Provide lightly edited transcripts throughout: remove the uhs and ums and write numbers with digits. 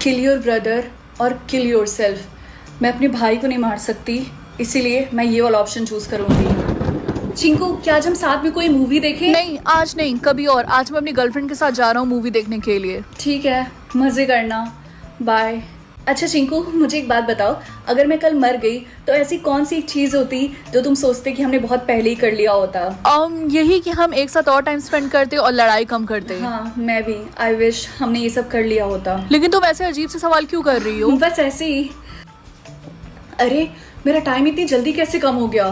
Kill your brother और kill your self. मैं अपने भाई को नहीं मार सकती, इसीलिए मैं ये वाला ऑप्शन चूज करूंगी। चिंकू, क्या आज हम साथ में कोई मूवी देखें? नहीं, आज नहीं, कभी और। आज मैं अपनी गर्लफ्रेंड के साथ जा रहा हूँ मूवी देखने के लिए। ठीक है, मजे करना, बाय। अच्छा चिंकू, मुझे एक बात बताओ, अगर मैं कल मर गई तो ऐसी कौन सी एक चीज होती जो तुम सोचते कि हमने बहुत पहले ही कर लिया होता? यही कि हम एक साथ और टाइम स्पेंड करते और लड़ाई कम करते। हाँ, मैं भी। आई विश हमने ये सब कर लिया होता। लेकिन तुम ऐसे अजीब से सवाल क्यों कर रही हो? बस ऐसे ही। अरे, मेरा टाइम इतनी जल्दी कैसे कम हो गया?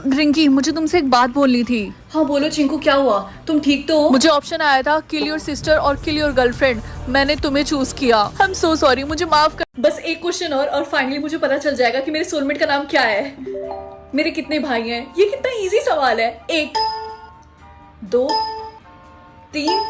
रिंकी, मुझे तुमसे एक बात बोलनी थी। हाँ बोलो चिंकू, क्या हुआ? तुम ठीक तो हो? मुझे ऑप्शन आया था किल योर सिस्टर और किल योर गर्लफ्रेंड। मैंने तुम्हें चूज किया। आई एम सो सॉरी, मुझे माफ कर। बस एक क्वेश्चन और फाइनली मुझे पता चल जाएगा कि मेरे सोलमेट का नाम क्या है। मेरे कितने भाई हैं? ये कितना इजी सवाल है। 1 2 3।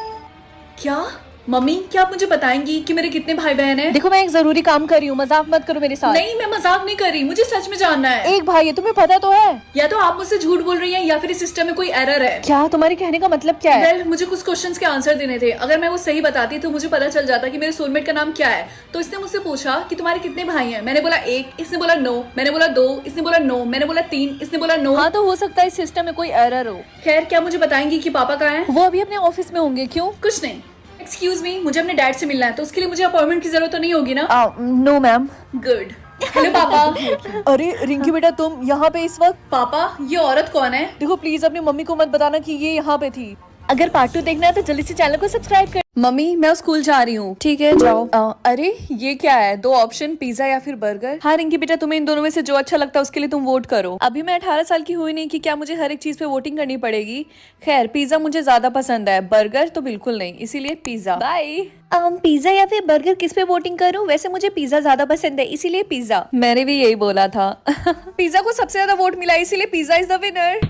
क्या मम्मी, क्या आप मुझे बताएंगी कि मेरे कितने भाई बहन हैं? देखो, मैं एक जरूरी काम कर रही हूँ, मजाक मत करो मेरे साथ। नहीं, मैं मजाक नहीं कर रही, मुझे सच में जानना है। एक भाई है, तुम्हें पता तो है। या तो आप मुझसे झूठ बोल रही हैं या फिर इस सिस्टम में कोई एरर है। क्या तुम्हारे कहने का मतलब क्या है? वेल, मुझे कुछ क्वेश्चंस के आंसर देने थे। अगर मैं वो सही बताती तो मुझे पता चल जाता कि मेरे सोलमेट का नाम क्या है। तो इसने मुझसे पूछा कि तुम्हारे कितने भाई हैं। मैंने बोला 1, इसने बोला 9, मैंने बोला 2, इसने बोला 9, मैंने बोला 3, इसने बोला 9। हाँ, तो हो सकता है इस सिस्टम में कोई एरर हो। खैर, क्या मुझे बताएंगी कि पापा कहाँ हैं? वो अभी अपने ऑफिस में होंगे। क्यों? कुछ नहीं। एक्सक्यूज मी, मुझे अपने डैड से मिलना है, तो उसके लिए मुझे अपॉइंटमेंट की जरूरत तो नहीं होगी ना? No ma'am. गुड। हेलो पापा। अरे रिंकी बेटा, तुम यहाँ पे इस वक्त? पापा, ये औरत कौन है? देखो प्लीज अपनी मम्मी को मत बताना कि ये यहाँ पे थी। अगर पार्ट 2 देखना है तो जल्दी से चैनल को सब्सक्राइब कर। मम्मी, मैं स्कूल जा रही हूँ। ठीक है, जाओ। अरे ये क्या है? 2 ऑप्शन, पिज्जा या फिर बर्गर। हाँ रिंकी बेटा, तुम्हें इन दोनों में से जो अच्छा लगता है उसके लिए तुम वोट करो। अभी मैं 18 साल की हुई नहीं कि क्या मुझे हर एक चीज पे वोटिंग करनी पड़ेगी। खैर, पिज्जा मुझे ज्यादा पसंद है, बर्गर तो बिल्कुल नहीं, इसीलिए पिज्जा। बाय। पिज्जा या फिर बर्गर, किस पे वोटिंग करूं? वैसे मुझे पिज्जा ज्यादा पसंद है, इसीलिए पिज्जा। मैंने भी यही बोला था। पिज्जा को सबसे ज्यादा वोट मिला, इसीलिए पिज्जा इज द विनर।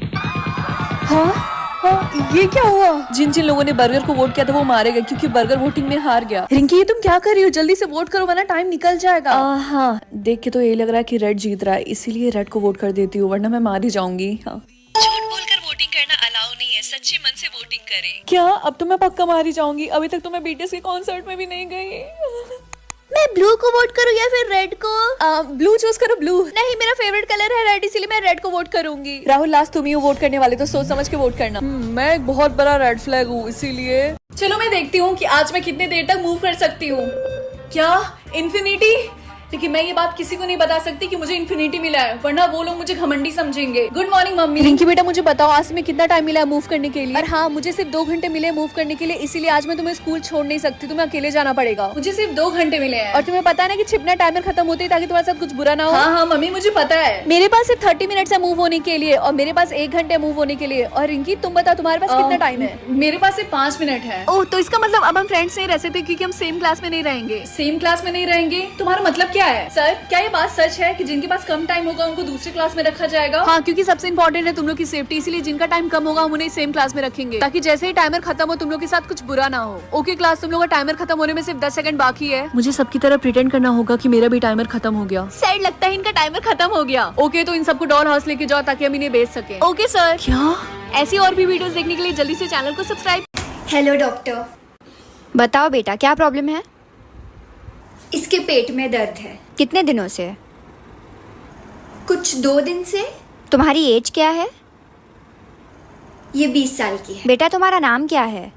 हाँ, ये क्या हुआ? जिन जिन लोगों ने बर्गर को वोट किया था वो मारे गए, क्योंकि बर्गर वोटिंग में हार गया। रिंकी, ये तुम क्या कर रही हो? जल्दी से वोट करो वरना टाइम निकल जाएगा। हाँ, देख के तो ये लग रहा है कि रेड जीत रहा है, इसीलिए रेड को वोट कर देती हूँ, वरना मैं मार ही जाऊंगी। हाँ, झूठ बोलकर वोटिंग करना अलाउ नहीं है, सच्चे मन से वोटिंग करें। क्या? अब तो मैं पक्का मार ही जाऊंगी। अभी तक तो मैं बीटीएस के कॉन्सर्ट में भी नहीं गई। मैं ब्लू को वोट करूं या फिर रेड को? ब्लू चूज करो। ब्लू नहीं, मेरा फेवरेट कलर है रेड, इसीलिए मैं रेड को वोट करूंगी। राहुल, लास्ट तुम ही हो वोट करने वाले, तो सोच समझ के वोट करना। मैं एक बहुत बड़ा रेड फ्लैग हूँ, इसीलिए। चलो मैं देखती हूँ कि आज मैं कितने देर तक मूव कर सकती हूँ। क्या इन्फिनिटी? लेकिन मैं ये बात किसी को नहीं बता सकती कि मुझे इन्फिनिटी मिला है, वरना वो लोग मुझे घमंडी समझेंगे। Good morning mummy. रिंकी बेटा, मुझे बताओ आज में कितना टाइम मिला है मूव करने के लिए? और हाँ, मुझे सिर्फ 2 घंटे मिले मूव करने के लिए, इसीलिए आज मैं तुम्हें स्कूल छोड़ नहीं सकती, तुम्हें अकेले जाना पड़ेगा। मुझे सिर्फ 2 घंटे मिले हैं। और तुम्हें पता है ना कि छिपना टाइमर खत्म होते ही, ताकि तुम्हारे साथ कुछ बुरा ना हो। हाँ मम्मी, मुझे पता है। मेरे पास सिर्फ 30 मिनट है मूव होने के लिए, और मेरे पास 1 घंटे मूव होने के लिए। और रिंकी, तुम बताओ तुम्हारे पास कितना टाइम है? मेरे पास सिर्फ 5 मिनट है। ओह, तो इसका मतलब अब हम फ्रेंड्स नहीं रह सकते, क्योंकि हम सेम क्लास में नहीं रहेंगे। सेम क्लास में नहीं रहेंगे? तुम्हारा मतलब क्या है? सर, क्या ये बात सच है कि जिनके पास कम टाइम होगा उनको दूसरी क्लास में रखा जाएगा? हाँ, क्योंकि सबसे इम्पोर्टेंट है तुम लोग की सेफ्टी, इसीलिए जिनका टाइम कम होगा हम उन्हें सेम क्लास में रखेंगे, ताकि जैसे ही टाइमर खत्म हो तुम लोग के साथ कुछ बुरा ना हो। ओके क्लास, तुम लोग का टाइमर खत्म होने में सिर्फ 10 सेकंड बाकी है। मुझे सबकी तरह प्रिटेंड करना होगा कि मेरा भी टाइमर खत्म हो गया। सैड लगता है इनका टाइमर खत्म हो गया। ओके, तो इन सबको डॉल हाउस लेके जाओ ताकि हम इन्हें बेच सके। Okay sir. क्या? ऐसी और भी वीडियोस देखने के लिए जल्दी से चैनल को सब्सक्राइब। Hello doctor. बताओ बेटा, क्या प्रॉब्लम है? इसके पेट में दर्द है। कितने दिनों से? कुछ 2 दिन से। तुम्हारी एज क्या है? ये 20 साल की है। बेटा, तुम्हारा नाम क्या है?